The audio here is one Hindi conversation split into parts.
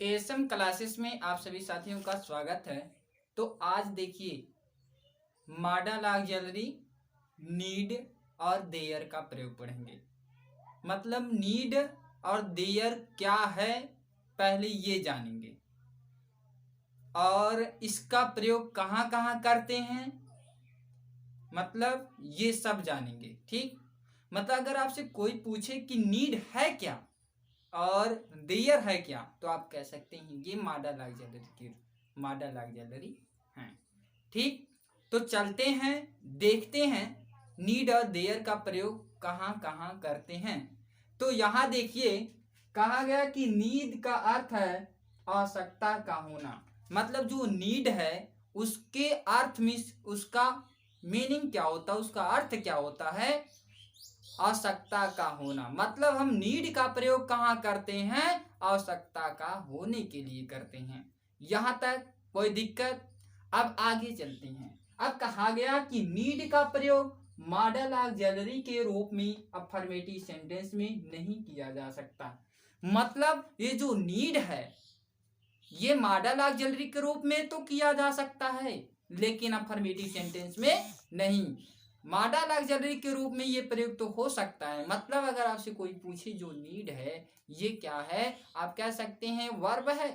एएसएम क्लासेस में आप सभी साथियों का स्वागत है। तो आज देखिए मॉडल ऑक्सिलरी नीड और देयर का प्रयोग पढ़ेंगे। मतलब नीड और देयर क्या है पहले ये जानेंगे और इसका प्रयोग कहाँ कहाँ करते हैं, मतलब ये सब जानेंगे। ठीक, मतलब अगर आपसे कोई पूछे कि नीड है क्या और देयर है क्या, तो आप कह सकते हैं ये मॉडल ऑक्सिलरी हैं। ठीक, तो चलते हैं देखते हैं नीड और देयर का प्रयोग कहाँ कहाँ करते हैं। तो यहाँ देखिए कहा गया कि नीड का अर्थ है आवश्यकता का होना। मतलब जो नीड है उसके अर्थ में उसका मीनिंग क्या होता है, उसका अर्थ क्या होता है, आवश्यकता का होना। मतलब हम नीड का प्रयोग कहाँ करते हैं, आवश्यकता का होने के लिए करते हैं। यहाँ तक कोई दिक्कत? अब आगे चलते हैं। अब कहा गया कि नीड का प्रयोग मॉडल ऑक्सिलरी के रूप में अफर्मेटिव सेंटेंस में नहीं किया जा सकता। मतलब ये जो नीड है ये मॉडल ऑक्सिलरी के रूप में तो किया जा सकता है लेकिन अफर्मेटिव सेंटेंस में नहीं। मॉडल ऑक्सिलरी के रूप में ये प्रयोग तो हो सकता है। मतलब अगर आपसे कोई पूछे जो नीड है ये क्या है, आप कह सकते हैं वर्ब है।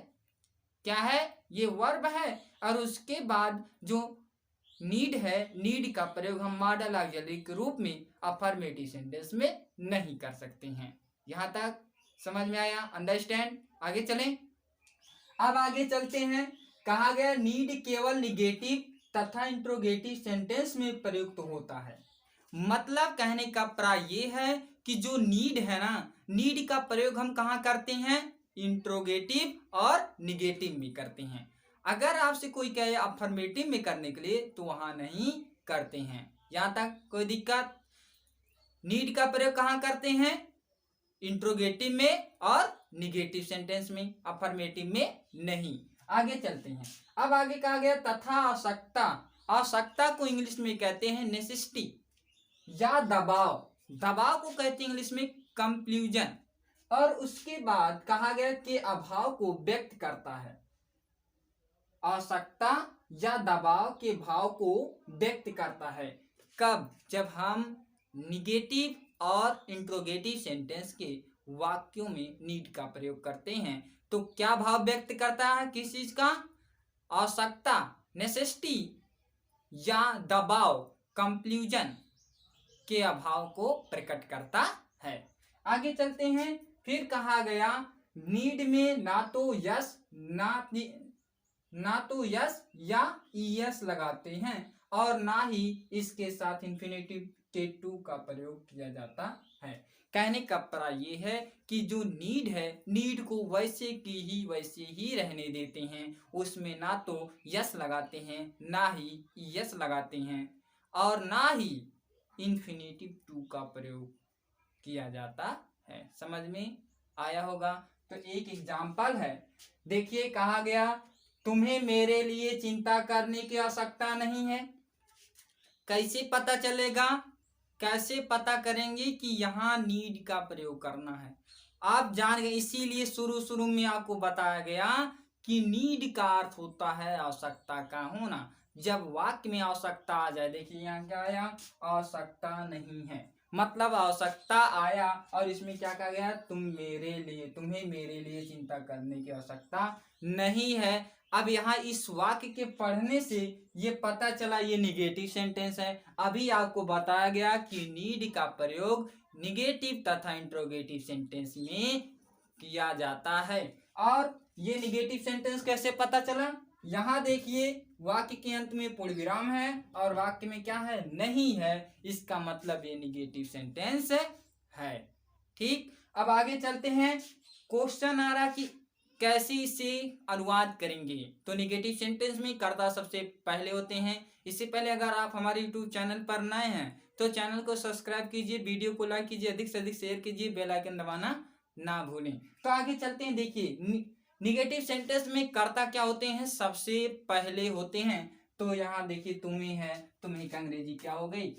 क्या है? ये वर्ब है। और उसके बाद जो नीड है, नीड का प्रयोग हम मॉडल ऑक्सिलरी के रूप में अफर्मेटिव सेंटेंस में नहीं कर सकते हैं। यहाँ तक समझ में आया? अंडरस्टैंड? आगे चलें। अब आगे चलते हैं। कहा गया नीड केवल निगेटिव तथा इंट्रोगेटिव सेंटेंस में प्रयुक्त होता है। मतलब कहने का प्राय ये है कि जो नीड है ना, नीड का प्रयोग हम कहाँ करते हैं, इंट्रोगेटिव और निगेटिव में करते हैं। अगर आपसे कोई कहे अफर्मेटिव में करने के लिए तो वहां नहीं करते हैं। यहां तक कोई दिक्कत? नीड का प्रयोग कहाँ करते हैं, इंट्रोगेटिव में और निगेटिव सेंटेंस में, अफर्मेटिव में नहीं। आगे चलते हैं। अब आगे कहा गया तथा आवश्यकता। आवश्यकता को इंग्लिश में कहते हैं नेसेसिटी या दबाव। दबाव को कहते हैं इंग्लिश में कंप्ल्यूजन। और उसके बाद कहा गया कि अभाव को व्यक्त करता है। आवश्यकता या दबाव के भाव को व्यक्त करता है। कब? जब हम निगेटिव और इंट्रोगेटिव सेंटेंस के वाक्यों में नीड का प्रयोग करते हैं तो क्या भाव व्यक्त करता है, किस चीज का, आवश्यकता नेसेसिटी या दबाव कंक्लूजन के अभाव को प्रकट करता है। आगे चलते हैं। फिर कहा गया नीड में ना तो यस यस या ईएस लगाते हैं और ना ही इसके साथ इंफिनिटिव के टू का प्रयोग किया जाता है। कहने का प्राय ये है कि जो नीड है, नीड को वैसे की ही वैसे ही रहने देते हैं। उसमें ना तो यस लगाते हैं ना ही यस लगाते हैं और ना ही इंफिनिटिव टू का प्रयोग किया जाता है। समझ में आया होगा? तो एक एग्जाम्पल है, देखिए कहा गया तुम्हें मेरे लिए चिंता करने की आवश्यकता नहीं है। कैसे पता चलेगा, कैसे पता करेंगे कि यहाँ नीड का प्रयोग करना है? आप जान गए, इसीलिए शुरू में आपको बताया गया कि नीड का अर्थ होता है आवश्यकता का होना। जब वाक्य में आवश्यकता आ जाए, देखिए यहाँ क्या आया, आवश्यकता नहीं है, मतलब आवश्यकता आया और इसमें क्या कहा गया, तुम्हें मेरे लिए चिंता करने की आवश्यकता नहीं है। अब यहाँ इस वाक्य के पढ़ने से ये पता चला ये निगेटिव सेंटेंस है। अभी आपको बताया गया कि नीड का प्रयोग निगेटिव तथा इंट्रोगेटिव सेंटेंस में किया जाता है। और ये निगेटिव सेंटेंस कैसे पता चला? यहाँ देखिए वाक्य के अंत में पूर्ण विराम है और वाक्य में क्या है, नहीं है। इसका मतलब ये निगेटिव सेंटेंस है। ठीक, अब आगे चलते हैं। क्वेश्चन आ रहा कि कैसे इसे अनुवाद करेंगे। तो निगेटिव सेंटेंस में कर्ता सबसे पहले होते हैं। इससे पहले अगर आप हमारे यूट्यूब चैनल पर नए हैं तो चैनल को सब्सक्राइब कीजिए, वीडियो को लाइक कीजिए, अधिक से अधिक शेयर कीजिए, बेल आइकन दबाना ना भूलें। तो आगे चलते हैं। देखिए निगेटिव सेंटेंस में कर्ता क्या होते हैं, सबसे पहले होते हैं। तो यहाँ देखिए तुम्हें है, तुम्हें की अंग्रेजी क्या हो गई,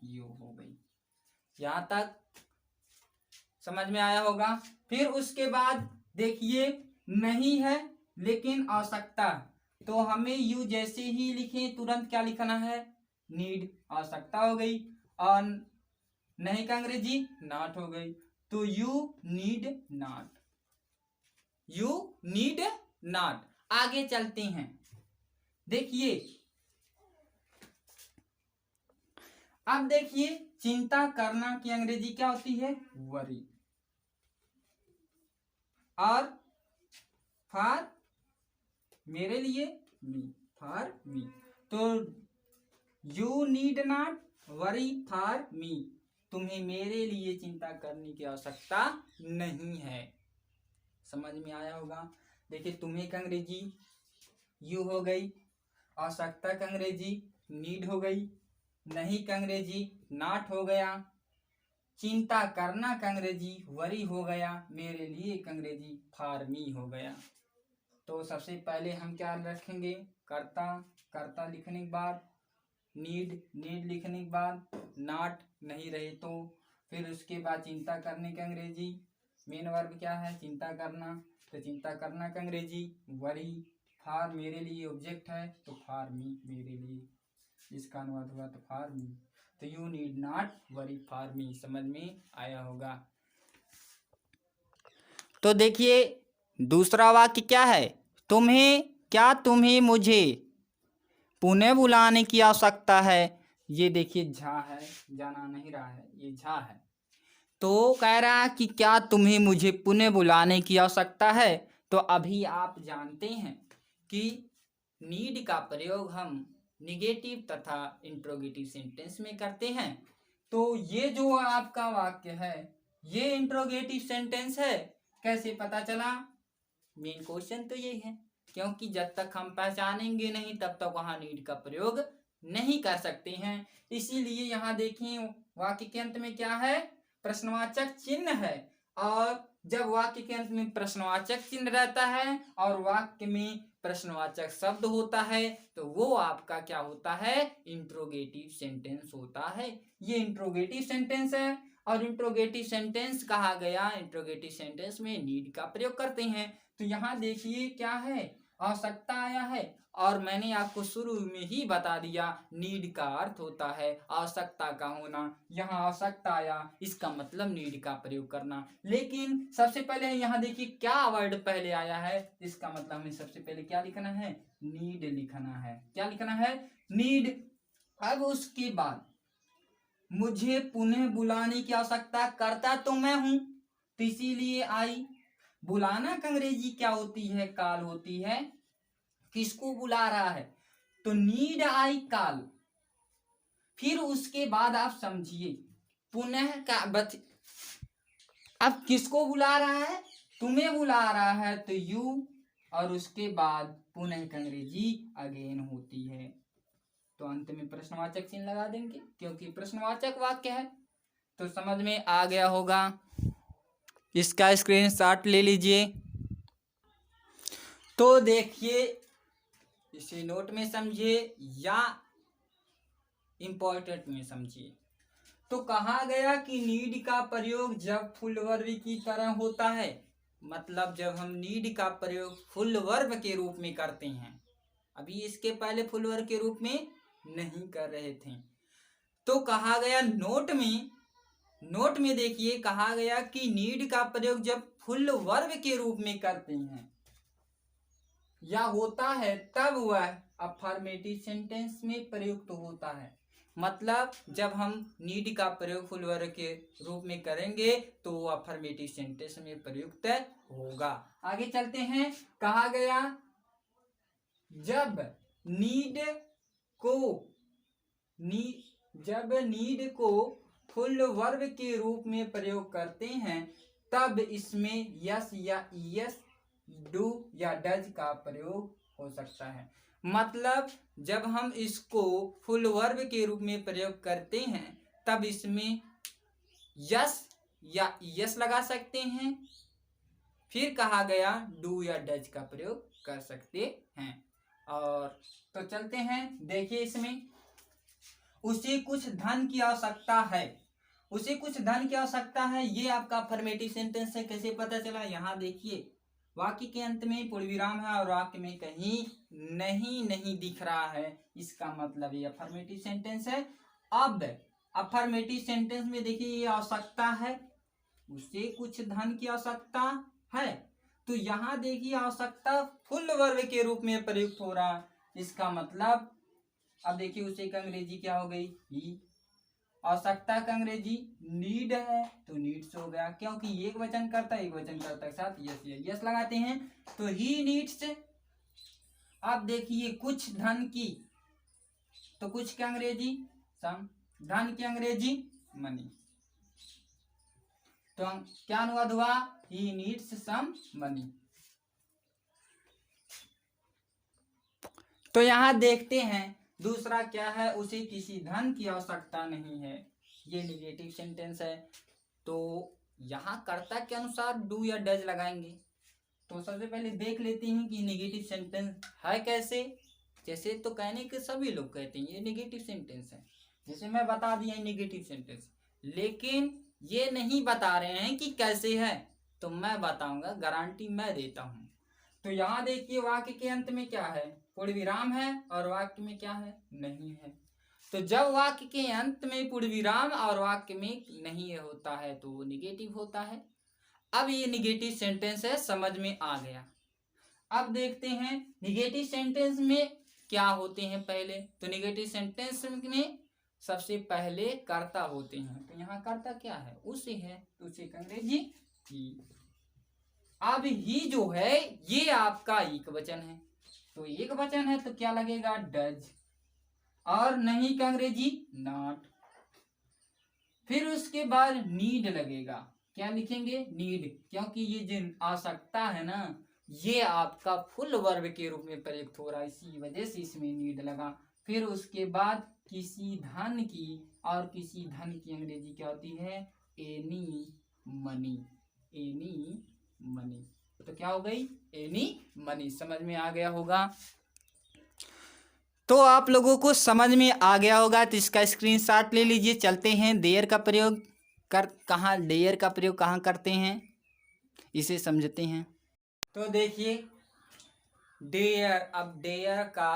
यू हो गई। यहाँ तक समझ में आया होगा। फिर उसके बाद देखिए नहीं है लेकिन आवश्यकता, तो हमें यू जैसे ही लिखें तुरंत क्या लिखना है, नीड, आवश्यकता हो गई। और नहीं का अंग्रेजी नॉट हो गई, तो you need not, you need not. आगे चलते हैं, देखिए अब देखिए चिंता करना की अंग्रेजी क्या होती है, वरी। और फॉर मेरे लिए, मी, फॉर मी, तो you need not worry for me, तुम्हें मेरे लिए चिंता करने की आवश्यकता नहीं है। समझ में आया होगा। देखिए तुम्हें का अंग्रेजी यू हो गई, आवश्यकता का अंग्रेजी नीड हो गई, नहीं का अंग्रेजी नॉट हो गया, चिंता करना का अंग्रेजी वरी हो गया, मेरे लिए का अंग्रेजी फॉर मी हो गया। तो सबसे पहले हम क्या रखेंगे, कर्ता, कर्ता लिखने के बाद नीड, नीड लिखने के बाद नॉट नहीं रहे तो, फिर उसके बाद चिंता करने का अंग्रेजी मेन वर्ब क्या है, चिंता करना, तो चिंता करना का अंग्रेजी वरी, फॉर मेरे लिए ऑब्जेक्ट है तो फॉर मी मेरे लिए, इसका अनुवाद हुआ तो फॉर मी, तो you need not worry for me. समझ में आया होगा। तो देखिए दूसरा वाक्य क्या है, तुम्हें, क्या तुम्हें मुझे पुनः बुलाने की आवश्यकता है। ये देखिए झा है, जाना नहीं रहा है, ये झा है, तो कह रहा है कि क्या तुम्हें मुझे पुनः बुलाने की आवश्यकता है। तो अभी आप जानते हैं कि नीड का प्रयोग हम निगेटिव तथा इंट्रोगेटिव सेंटेंस में करते हैं। तो ये जो आपका वाक्य है ये इंट्रोगेटिव सेंटेंस है, कैसे पता चला, मेन क्वेश्चन तो ये है, क्योंकि जब तक हम पहचानेंगे नहीं तब तक वहां नीड का प्रयोग नहीं कर सकते हैं। इसीलिए यहाँ देखिए वाक्य के अंत में क्या है, प्रश्नवाचक चिन्ह है, और जब वाक्य के अंत में प्रश्नवाचक चिन्ह रहता है और वाक्य में प्रश्नवाचक शब्द होता है तो वो आपका क्या होता है, इंट्रोगेटिव सेंटेंस होता है। ये इंट्रोगेटिव सेंटेंस है, और इंट्रोगेटिव सेंटेंस कहा गया, इंट्रोगेटिव सेंटेंस में नीड का प्रयोग करते हैं। तो यहाँ देखिए क्या है, आवश्यकता आया है, और मैंने आपको शुरू में ही बता दिया नीड का अर्थ होता है आवश्यकता का होना। यहाँ आवश्यकता आया, इसका मतलब नीड का प्रयोग करना। लेकिन सबसे पहले यहाँ देखिए क्या वर्ड पहले आया है, इसका मतलब हमें सबसे पहले क्या लिखना है, नीड लिखना है। क्या लिखना है, नीड। अब उसके बाद मुझे पुनः बुलाने की आवश्यकता, करता तो मैं हूं तो इसीलिए आई, बुलाना का अंग्रेजी क्या होती है, कॉल होती है। किसको बुला रहा है, तो नीड आई कॉल। फिर उसके बाद आप समझिए पुनः का अब किसको बुला रहा है, तुम्हें बुला रहा है तो यू, और उसके बाद पुनः का अंग्रेजी अगेन होती है। तो अंत में प्रश्नवाचक चिन्ह लगा देंगे क्योंकि प्रश्नवाचक वाक्य है। तो समझ में आ गया होगा, इसका स्क्रीनशॉट ले लीजिए। तो देखिए इसे नोट में समझिए या इंपॉर्टेंट में समझिए। तो कहा गया कि नीड का प्रयोग जब फुल वर्ब की तरह होता है, मतलब जब हम नीड का प्रयोग फुल वर्ब के रूप में करते हैं, अभी इसके पहले फुल वर्ब के रूप में नहीं कर रहे थे। तो कहा गया नोट में देखिए कहा गया कि नीड का प्रयोग जब फुल वर्ब के रूप में करते हैं या होता है तब वह अफर्मेटिव सेंटेंस में प्रयुक्त होता है। मतलब जब हम नीड का प्रयोग फुल वर्ब के रूप में करेंगे तो वो अफर्मेटिव सेंटेंस में प्रयुक्त होगा। आगे चलते हैं, कहा गया जब नीड को फुल वर्ब के रूप में प्रयोग करते हैं तब इसमें यस या ईएस, डू या डज का प्रयोग हो सकता है। मतलब जब हम इसको फुल वर्ब के रूप में प्रयोग करते हैं तब इसमें यस या ईएस लगा सकते हैं, फिर कहा गया डू या डज का प्रयोग कर सकते हैं। और तो चलते हैं, देखिए इसमें उसे कुछ धन की आवश्यकता है, उसे कुछ धन की आवश्यकता है, ये आपका अफर्मेटिव सेंटेंस है। कैसे पता चला, यहाँ देखिए वाक्य के अंत में पूर्ण विराम है और वाक्य में कहीं नहीं दिख रहा है, इसका मतलब ये अफर्मेटिव सेंटेंस है। अब अफर्मेटिव सेंटेंस में देखिए ये आवश्यकता है, उसे कुछ धन की आवश्यकता है, तो यहाँ देखिए आवश्यकता फुल वर्ब के रूप में प्रयुक्त हो रहा है, इसका मतलब अब देखिए उसे का अंग्रेजी क्या हो गई, ही। आवश्यकता का अंग्रेजी नीड है, तो नीड्स हो गया, क्योंकि एक वचन करता के साथ यस लगाते हैं, तो ही नीड्स। अब देखिए कुछ धन की, तो कुछ के अंग्रेजी सम, धन की अंग्रेजी मनी, तो क्या अनुवाद हुआ, ही नीड्स सम मनी। तो यहां देखते हैं दूसरा क्या है, उसे किसी धन की आवश्यकता नहीं है, ये निगेटिव सेंटेंस है। तो यहाँ कर्ता के अनुसार डू या डज लगाएंगे। तो सबसे पहले देख लेते हैं कि निगेटिव सेंटेंस है कैसे। जैसे तो कहने के सभी लोग कहते हैं ये निगेटिव सेंटेंस है, जैसे मैं बता दिया निगेटिव सेंटेंस, लेकिन ये नहीं बता रहे हैं कि कैसे है, तो मैं बताऊंगा, गारंटी मैं देता हूं। तो यहाँ देखिए वाक्य के अंत में क्या है, पूर्ण विराम है और वाक्य में क्या है, नहीं है। तो जब वाक्य के अंत में पूर्ण विराम और वाक्य में नहीं होता है तो वो निगेटिव होता है। अब ये निगेटिव सेंटेंस है, समझ में आ गया। अब देखते हैं निगेटिव सेंटेंस में क्या होते हैं पहले। तो निगेटिव सेंटेंस में सबसे पहले कर्ता होते हैं, तो यहाँ कर्ता क्या है, उसे है, तो उसे अंग्रेजी ही। अब ही जो है ये आपका एक वचन है, तो एक वचन है तो क्या लगेगा, डज, और नहीं का अंग्रेजी नॉट। फिर उसके बाद नीड लगेगा, क्या लिखेंगे, नीड, क्योंकि ये जो आवश्यकता है ना ये आपका फुल वर्ब के रूप में प्रयुक्त हो रहा है, इसी वजह से इसमें नीड लगा। फिर उसके बाद किसी धन की, और किसी धन की अंग्रेजी क्या होती है, एनी मनी, एनी मनी, तो क्या हो गई, एनी मनी। समझ में आ गया होगा। तो आप लोगों को समझ में आ गया होगा, तो इसका स्क्रीनशॉट ले लीजिए। चलते हैं देयर का प्रयोग कहाँ, डेयर का प्रयोग कहाँ करते हैं, इसे समझते हैं। तो देखिए डेयर, अब डेयर का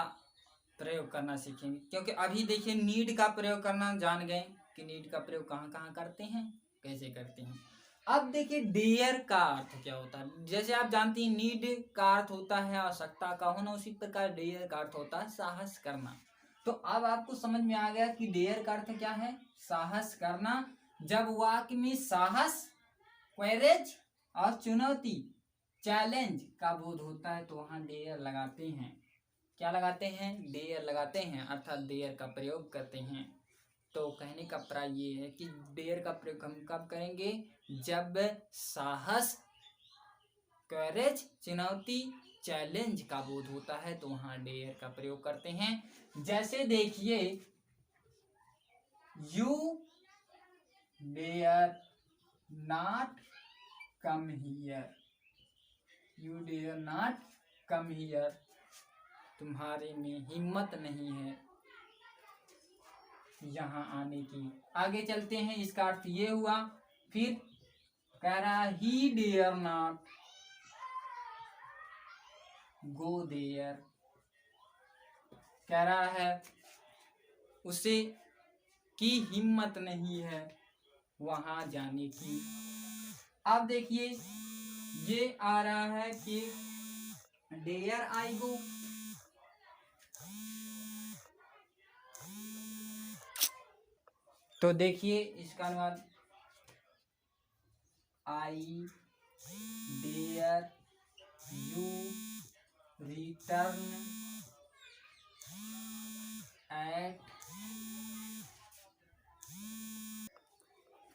प्रयोग करना सीखेंगे, क्योंकि अभी देखिए नीड का प्रयोग करना जान गए कि नीड का प्रयोग कहाँ कहाँ करते हैं, कैसे करते हैं। अब देखिए डेयर का अर्थ क्या होता है, जैसे आप जानती हैं नीड का अर्थ होता है आवश्यकता का होना, उसी प्रकार डेयर का अर्थ होता है साहस करना। तो अब आपको समझ में आ गया कि डेयर का अर्थ क्या है, साहस करना। जब वाक्य में साहस, करेज और चुनौती, चैलेंज का बोध होता है तो वहां डेयर लगाते हैं, क्या लगाते हैं, डेयर लगाते हैं, अर्थात डेयर का प्रयोग करते हैं। तो कहने का प्राय ये है कि डेयर का प्रयोग हम कब करेंगे, जब साहस, करेज, चुनौती, चैलेंज का बोध होता है तो वहां डेयर का प्रयोग करते हैं। जैसे देखिए you dare not come here, you dare not come here, तुम्हारे में हिम्मत नहीं है यहाँ आने की। आगे चलते हैं, इसका अर्थ ये हुआ। फिर कह रहा he dare not go there, कह रहा है उसे की हिम्मत नहीं है वहां जाने की। अब देखिए ये आ रहा है कि डेयर आई गो, तो देखिए इसका अनुवाद, I dare you return at,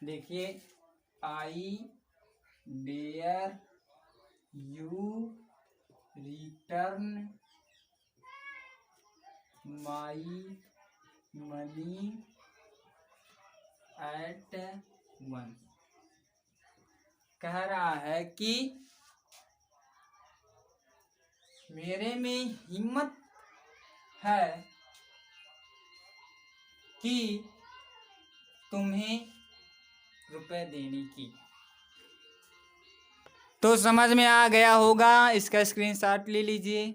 देखिए I dare you return my money at one, कह रहा है कि मेरे में हिम्मत है कि तुम्हें रुपए देने की। तो समझ में आ गया होगा, इसका स्क्रीनशॉट ले लीजिए।